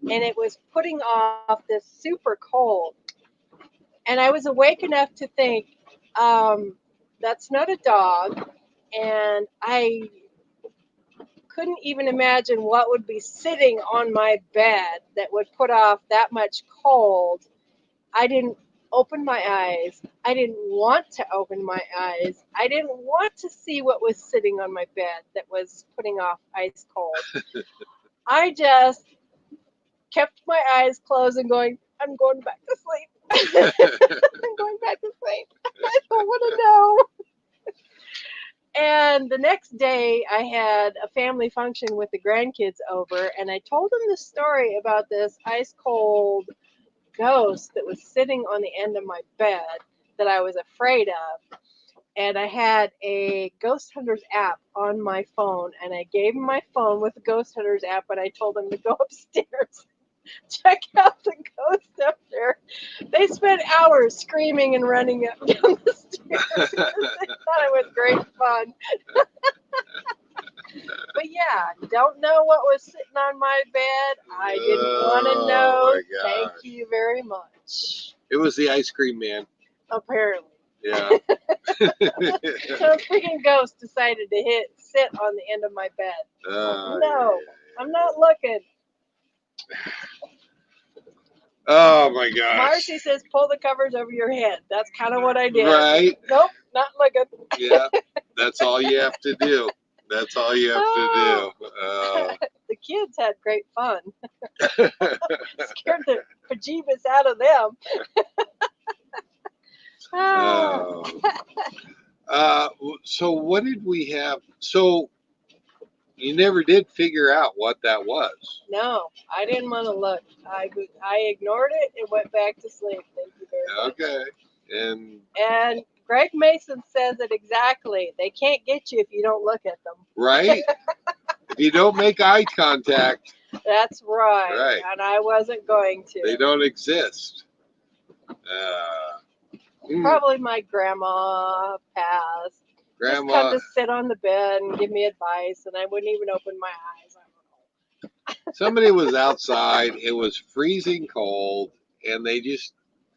And it was putting off this super cold. And I was awake enough to think, that's not a dog. and I couldn't even imagine what would be sitting on my bed that would put off that much cold. I didn't open my eyes. I didn't want to open my eyes. I didn't want to see what was sitting on my bed that was putting off ice cold. I just kept my eyes closed and going, I'm going back to sleep. I'm going back to sleep. I don't want to know. And the next day, I had a family function with the grandkids over, and I told them the story about this ice cold ghost that was sitting on the end of my bed that I was afraid of. And I had a Ghost Hunters app on my phone, and I gave them my phone with the Ghost Hunters app, and I told them to go upstairs, check out the ghost up there. They spent hours screaming and running up down the stairs. They thought it was great fun. But yeah, don't know what was sitting on my bed. I didn't want to know. my Thank gosh. you very much. It was the ice cream man. Apparently. Yeah. Some freaking ghost decided to sit on the end of my bed. No, I'm not looking. Oh my gosh. Marcy says, pull the covers over your head. That's kind of what I did. Right? Nope, not looking. Yeah. That's all you have to do. That's all you have to do. The kids had great fun. Scared the bejeebus out of them. So what did we have? So you never did figure out what that was. No, I didn't want to look. I ignored it and went back to sleep. Thank you very much. Okay. And Greg Mason says it exactly. They can't get you if you don't look at them. Right? If you don't make eye contact. That's right. Right. And I wasn't going to. They don't exist. Probably my grandma passed. Grandma. Just come to sit on the bed and give me advice, and I wouldn't even open my eyes. I don't know. Somebody was outside. It was freezing cold, and they just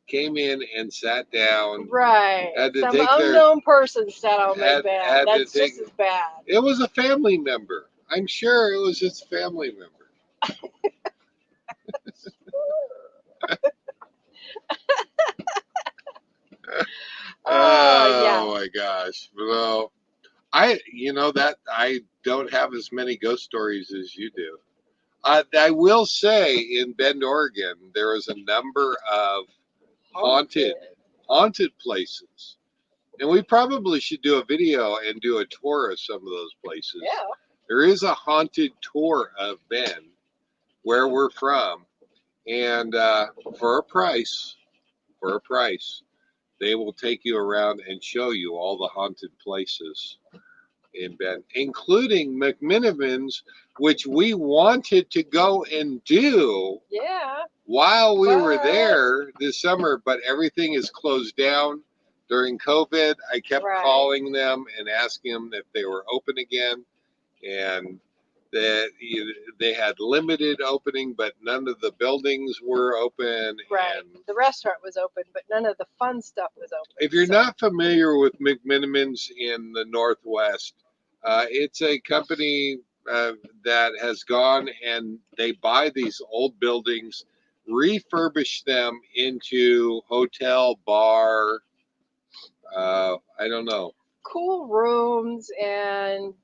came in and sat down. Right. Some unknown person sat on my bed. That's just as bad. It was a family member. I'm sure it was his family member. Oh my gosh. Well, I don't have as many ghost stories as you do. I will say in Bend, Oregon, there is a number of haunted places. And we probably should do a video and do a tour of some of those places. Yeah. There is a haunted tour of Bend where we're from. And for a price, they will take you around and show you all the haunted places in Bend, including McMinimans, which we wanted to go and do while we were there this summer, but everything is closed down during COVID. I kept calling them and asking them if they were open again, and that they had limited opening, but none of the buildings were open. Right. And the restaurant was open, but none of the fun stuff was open. If you're not familiar with McMinimans in the Northwest, it's a company that has gone and they buy these old buildings, refurbish them into hotel, bar, I don't know. Cool rooms and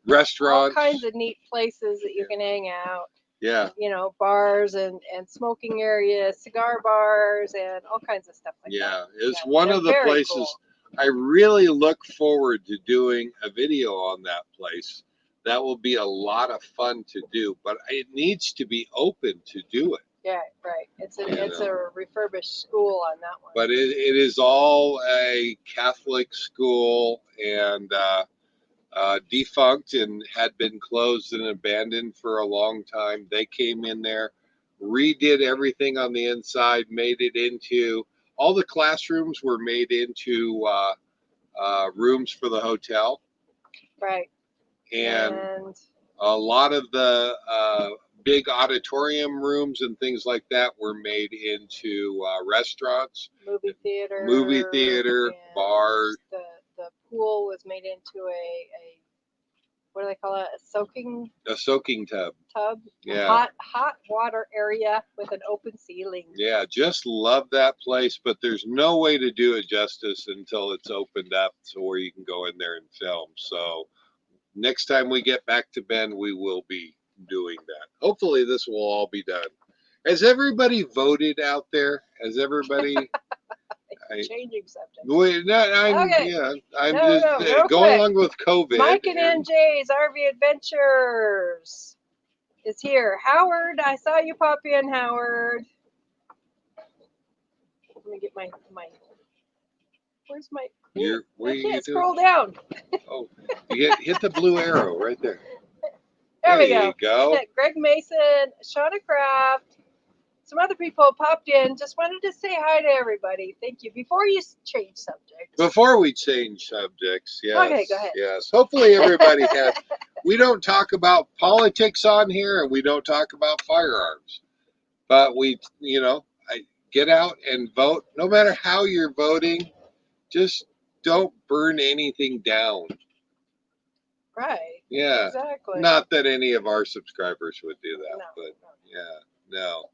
restaurants, all kinds of neat places that you can hang out. Yeah. You know, bars and smoking areas, cigar bars, and all kinds of stuff like that. Yeah, it's one of the places cool. I really look forward to doing a video on that place. That will be a lot of fun to do, but it needs to be open to do it. Yeah, right. It's a refurbished school on that one. But it is all a Catholic school and defunct and had been closed and abandoned for a long time. They came in there, redid everything on the inside, made it into, all the classrooms were made into rooms for the hotel. Right. And a lot of the big auditorium rooms and things like that were made into restaurants. Movie theater, bars. The pool pool was made into a what do they call it? A soaking tub. Tub. Yeah. Hot water area with an open ceiling. Yeah, just love that place, but there's no way to do it justice until it's opened up so where you can go in there and film. So next time we get back to Bend, we will be doing that. Hopefully this will all be done. Has everybody voted out there? Has everybody? Changing subject. Wait, no, Okay. Yeah, I'm No, just real going quick. along with COVID. Mike and NJ's RV Adventures is here. Howard, I saw you pop in, Howard. Let me get my. Where's my? What I are you can't doing? scroll down. Oh, you hit the blue arrow right there. There we you go. Greg Mason, Shauna Craft, some other people popped in. Just wanted to say hi to everybody. Thank you. Before you change subjects. Before we change subjects, yes. Okay, go ahead. Yes. Hopefully everybody has. We don't talk about politics on here, and we don't talk about firearms. But we, get out and vote. No matter how you're voting, just don't burn anything down. Right. Yeah. Exactly. Not that any of our subscribers would do that, No, but no.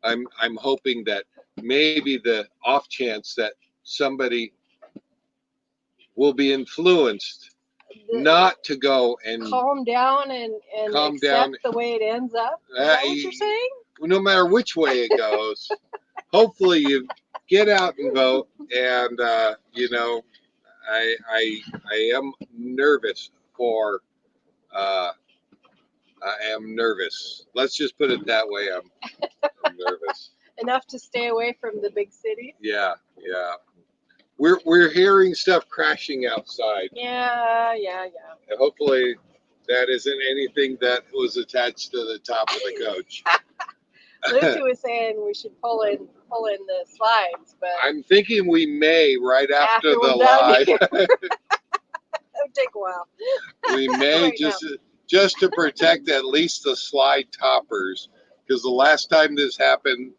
I'm hoping that maybe the off chance that somebody will be influenced not to go and calm down and accept the way it ends up. Is that what you're saying? No matter which way it goes, hopefully you get out and vote. And I am nervous for. I am nervous. Let's just put it that way. I'm nervous. Enough to stay away from the big cities. Yeah. We're hearing stuff crashing outside. Yeah. And hopefully that isn't anything that was attached to the top of the coach. Lucy was saying we should pull in the slides, but I'm thinking we may right after the we're done live. here. It'll take a while. We may Right just to protect at least the slide toppers, because the last time this happened,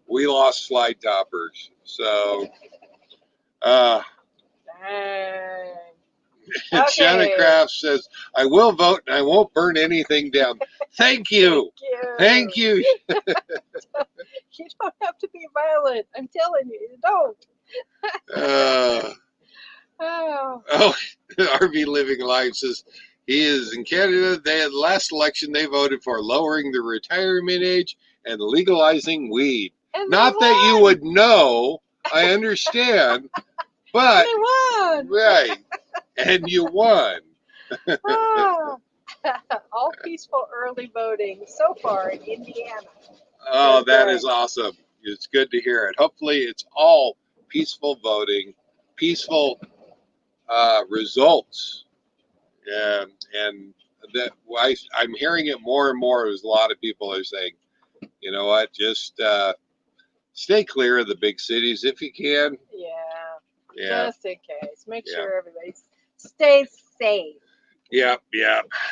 we lost slide toppers. So, Dang. Okay. Shannon Craft says, "I will vote and I won't burn anything down." Thank you. Thank you. You don't have to be violent. I'm telling you, you don't. Oh, RV Living Life says he is in Canada. They had last election. They voted for lowering the retirement age and legalizing weed. And Not that you would know. I understand, but they won. Right, and you won. All peaceful early voting so far in Indiana. Oh, that is awesome. It's good to hear it. Hopefully, it's all peaceful voting, peaceful results, and that I'm hearing it more and more as a lot of people are saying, you know what, just stay clear of the big cities if you can. Yeah. Just in case. Make sure everybody stays safe. Yeah.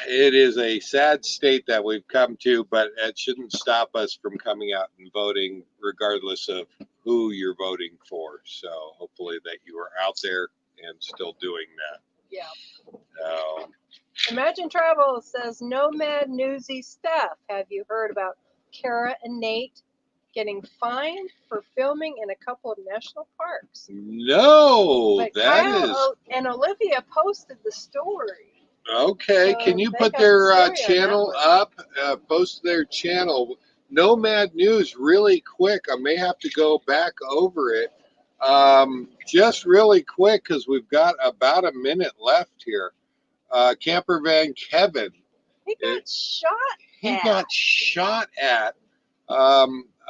It is a sad state that we've come to, but it shouldn't stop us from coming out and voting regardless of who you're voting for. So hopefully that you are out there and still doing that. Yeah. Imagine Travel says nomad newsy stuff. Have you heard about Kara and Nate getting fined for filming in a couple of national parks? No, but that Kyle and Olivia posted the story. Okay, So can you put their channel up? Post their channel. Nomad News, really quick. I may have to go back over it. Just really quick, because we've got about a minute left here. Camper Van Kevin. He got shot at. He got shot at.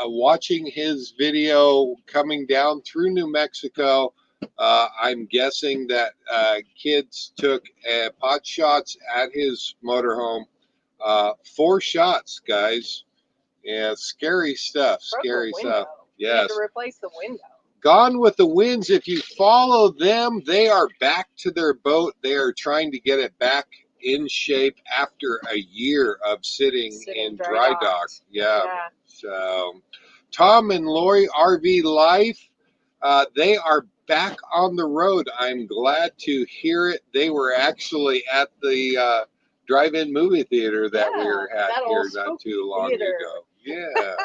Watching his video coming down through New Mexico. I'm guessing that kids took pot shots at his motorhome. 4 shots, guys. Yeah, scary stuff. Scary stuff. Yes. To replace the window. Gone with the Winds. If you follow them, they are back to their boat. They are trying to get it back in shape after a year of sitting in dry dock. Yeah. So, Tom and Lori RV Life, they are back on the road. I'm glad to hear it. They were actually at the drive-in movie theater that we were at that here old not too long theater. ago. Yeah.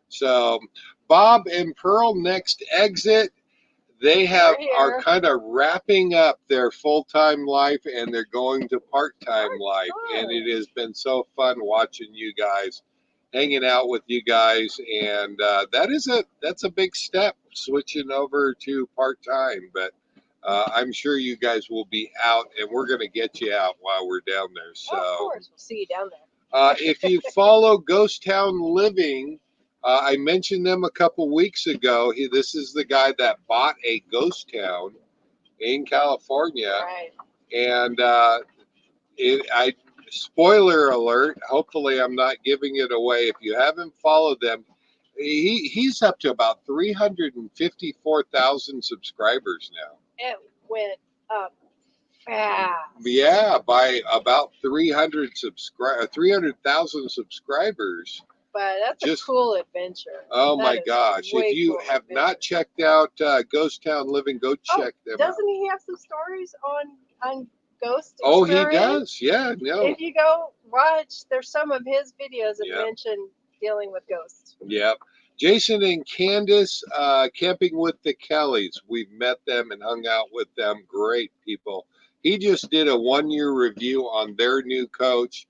So Bob and Pearl, next exit. They are here. kind of wrapping up their full-time life and they're going to part-time life. And it has been so fun watching you guys, hanging out with you guys. And that's a big step, switching over to part-time. But I'm sure you guys will be out and we're going to get you out while we're down there. So, of course, we'll see you down there. if you follow Ghost Town Living, I mentioned them a couple weeks ago. This is the guy that bought a ghost town in California. Right. And spoiler alert, hopefully I'm not giving it away. If you haven't followed them, he's up to about 354,000 subscribers now. It went up fast. Yeah, by about 300,000 subscribers. But that's a cool adventure. Oh That my is gosh. way If you cool have adventure. not checked out Ghost Town Living, go check them out. Doesn't he have some stories on ghost Oh, he experience? does. Yeah, no. If you go watch, there's some of his videos that Yep. mention dealing with ghosts. Yep. Jason and Candace, camping with the Kellys. We've met them and hung out with them. Great people. He just did a 1-year review on their new coach.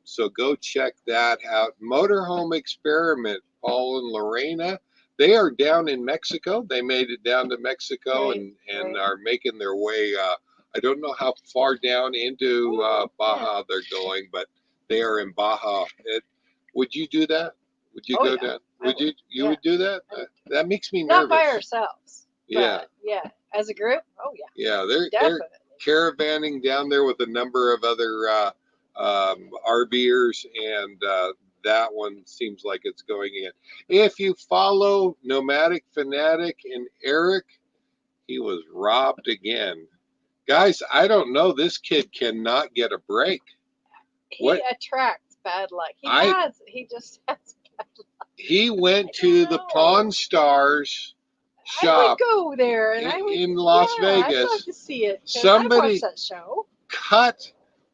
So go check that out. Motorhome Experiment, Paul and Lorena. They are down in Mexico. They made it down to Mexico and are making their way. I don't know how far down into Baja they're going, but they are in Baja. Would you do that? Would you go down? Would you? You would do that? That makes me nervous. Not by ourselves. Yeah. Yeah. As a group? Oh yeah. Yeah, they're Definitely. caravanning down there with a number of other RVers, and that one seems like it's going in. If you follow Nomadic Fanatic and Eric, he was robbed again. Guys, I don't know. This kid cannot get a break. He attracts bad luck. He just has bad luck. He went to the Pawn Stars shop. I would go there and in Las Vegas. I'd love to see it. Somebody I watched that show.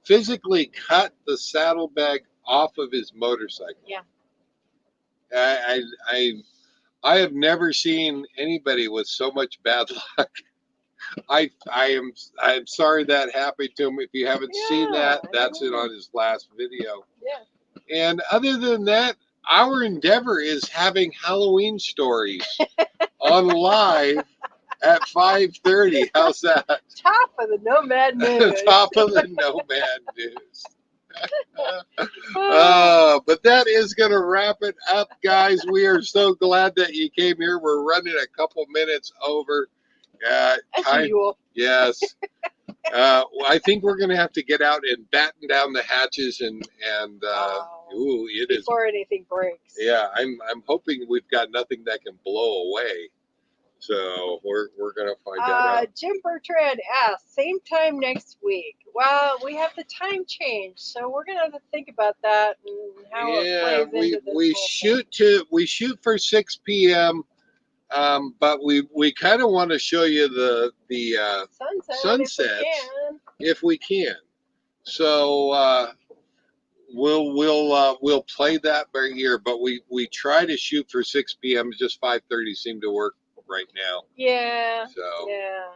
physically cut the saddlebag off of his motorcycle. Yeah. I have never seen anybody with so much bad luck. I'm sorry that happened to him. If you haven't seen that, that's it on his last video. Yeah. And other than that, our endeavor is having Halloween stories on live at 5:30. How's that? Top of the Nomad News. Top of the Nomad News. But that is going to wrap it up, guys. We are so glad that you came here. We're running a couple minutes over. As usual. Yes. I think we're going to have to get out and batten down the hatches it is before anything breaks. Yeah, I'm hoping we've got nothing that can blow away. So we're going to find that out. Jim Bertrand asked, same time next week. Well, we have the time change, so we're going to have to think about that and how it plays into this. We shoot for 6 p.m. But we kind of want to show you the sunset if we can. So we'll play that by ear. But we try to shoot for 6 p.m. Just 5:30 seemed to work right now. Yeah. So yeah.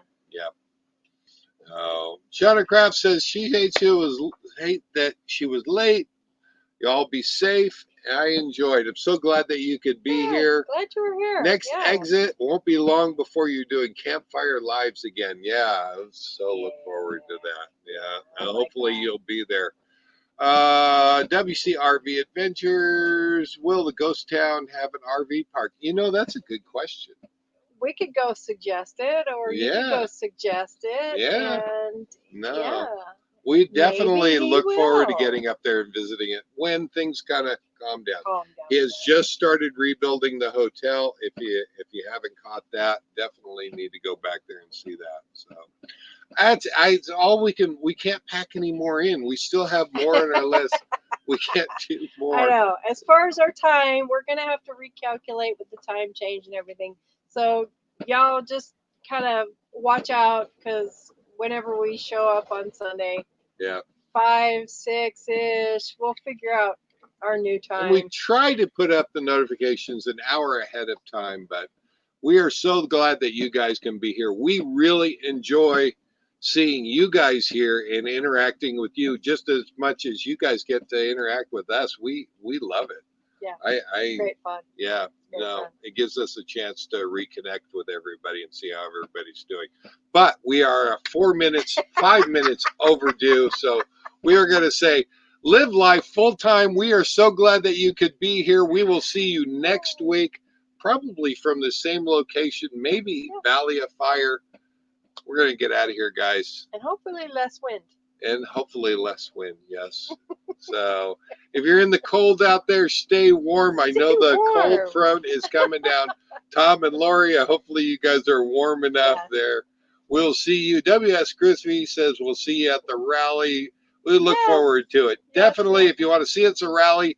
Shauna Craft says she hate that she was late. Y'all be safe. I enjoyed. I'm so glad that you could be here. Glad you were here. Next exit won't be long before you're doing Campfire Lives again. Yeah, look forward to that. Yeah, hopefully you'll be there. WCRV Adventures. Will the ghost town have an RV park? That's a good question. We could go suggest it, or you could go suggest it. Yeah. Yeah. We definitely look forward to getting up there and visiting it when things kind of calm down. He has just started rebuilding the hotel. If you haven't caught that, definitely need to go back there and see that. So that's all we can. We can't pack any more in. We still have more on our list. We can't do more. I know. As far as our time, we're gonna have to recalculate with the time change and everything. So y'all just kind of watch out, because whenever we show up on Sunday, Yeah. 5, 6-ish, we'll figure out our new And we time. try to put up the notifications an hour ahead of time, but we are so glad that you guys can be here. We really enjoy seeing you guys here and interacting with you just as much as you guys get to interact with us. We love it. Yeah. I Great fun. yeah, Great no, fun. it gives us a chance to reconnect with everybody and see how everybody's doing. But we are 4 minutes, 5 minutes overdue. So we are going to say, live life full time. We are so glad that you could be here. We will see you next week, probably from the same location, maybe Valley of Fire. We're going to get out of here, guys. And hopefully less wind. And hopefully less wind, yes. So if you're in the cold out there, stay warm. I know the cold front is coming down. Tom and Lori, hopefully you guys are warm enough there. We'll see you. W.S. Crispy says we'll see you at the rally. We look forward to it. Definitely, if you want to see us at rally,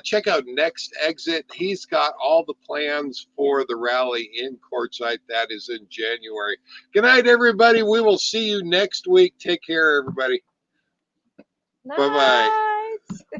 check out Next Exit. He's got all the plans for the rally in Quartzsite. That is in January. Good night, everybody. We will see you next week. Take care, everybody. Bye-bye.